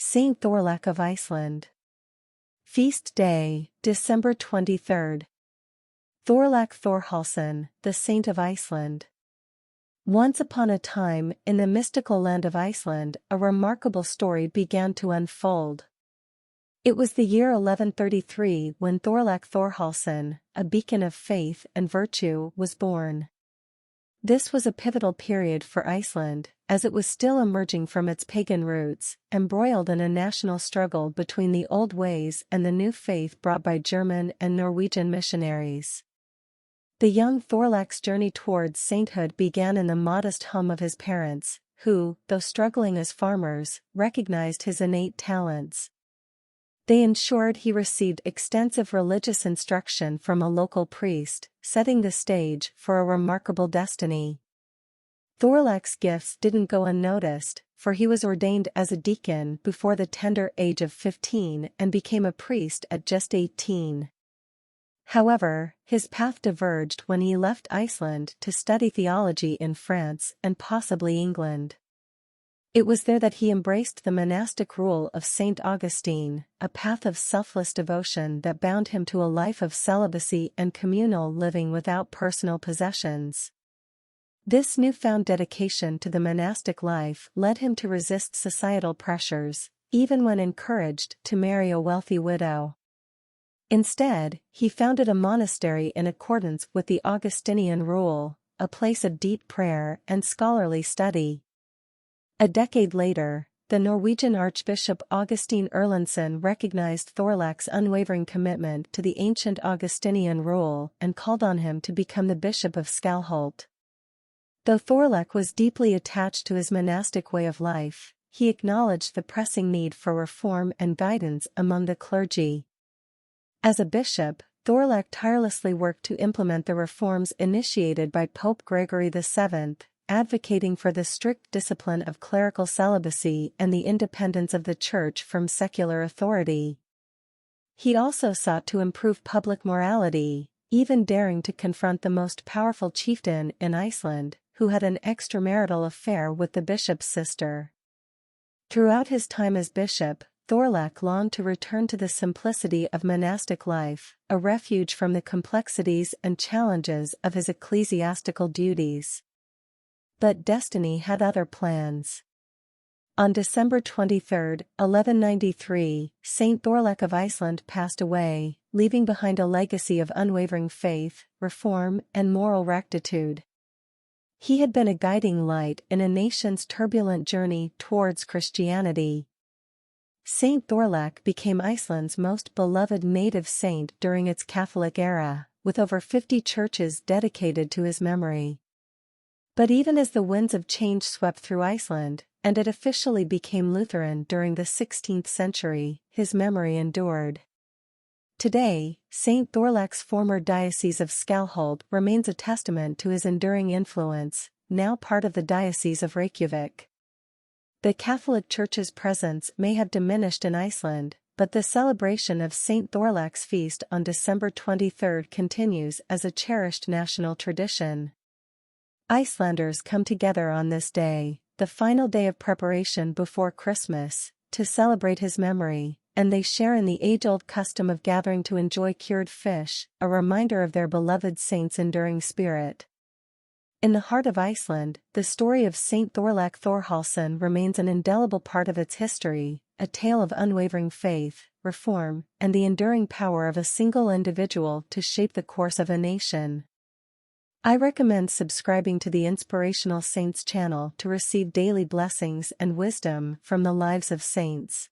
Saint Thorlak of Iceland. Feast Day, December 23rd. Thorlak Thorhallsson, the Saint of Iceland. Once upon a time, in the mystical land of Iceland, a remarkable story began to unfold. It was the year 1133 when Thorlak Thorhallsson, a beacon of faith and virtue, was born. This was a pivotal period for Iceland, as it was still emerging from its pagan roots, embroiled in a national struggle between the old ways and the new faith brought by German and Norwegian missionaries. The young Thorlak's journey towards sainthood began in the modest home of his parents, who, though struggling as farmers, recognized his innate talents. They ensured he received extensive religious instruction from a local priest, setting the stage for a remarkable destiny. Thorlak's gifts didn't go unnoticed, for he was ordained as a deacon before the tender age of 15 and became a priest at just 18. However, his path diverged when he left Iceland to study theology in France and possibly England. It was there that he embraced the monastic rule of Saint Augustine, a path of selfless devotion that bound him to a life of celibacy and communal living without personal possessions. This newfound dedication to the monastic life led him to resist societal pressures, even when encouraged to marry a wealthy widow. Instead, he founded a monastery in accordance with the Augustinian rule, a place of deep prayer and scholarly study. A decade later, the Norwegian Archbishop Augustine Erlendsson recognized Thorlak's unwavering commitment to the ancient Augustinian rule and called on him to become the Bishop of Skalholt. Though Thorlak was deeply attached to his monastic way of life, he acknowledged the pressing need for reform and guidance among the clergy. As a bishop, Thorlak tirelessly worked to implement the reforms initiated by Pope Gregory VII, advocating for the strict discipline of clerical celibacy and the independence of the Church from secular authority. He also sought to improve public morality, even daring to confront the most powerful chieftain in Iceland, who had an extramarital affair with the bishop's sister. Throughout his time as bishop, Thorlak longed to return to the simplicity of monastic life, a refuge from the complexities and challenges of his ecclesiastical duties. But destiny had other plans. On December 23, 1193, Saint Thorlak of Iceland passed away, leaving behind a legacy of unwavering faith, reform, and moral rectitude. He had been a guiding light in a nation's turbulent journey towards Christianity. Saint Thorlak became Iceland's most beloved native saint during its Catholic era, with over 50 churches dedicated to his memory. But even as the winds of change swept through Iceland, and it officially became Lutheran during the 16th century, his memory endured. Today, Saint Thorlak's former diocese of Skalholt remains a testament to his enduring influence, now part of the Diocese of Reykjavik. The Catholic Church's presence may have diminished in Iceland, but the celebration of Saint Thorlak's feast on December 23 continues as a cherished national tradition. Icelanders come together on this day, the final day of preparation before Christmas, to celebrate his memory, and they share in the age-old custom of gathering to enjoy cured fish, a reminder of their beloved saint's enduring spirit. In the heart of Iceland, the story of Saint Thorlak Thorhallsson remains an indelible part of its history, a tale of unwavering faith, reform, and the enduring power of a single individual to shape the course of a nation. I recommend subscribing to the Inspirational Saints channel to receive daily blessings and wisdom from the lives of saints.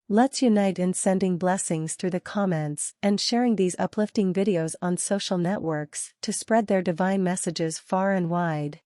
Let's unite in sending blessings through the comments and sharing these uplifting videos on social networks to spread their divine messages far and wide.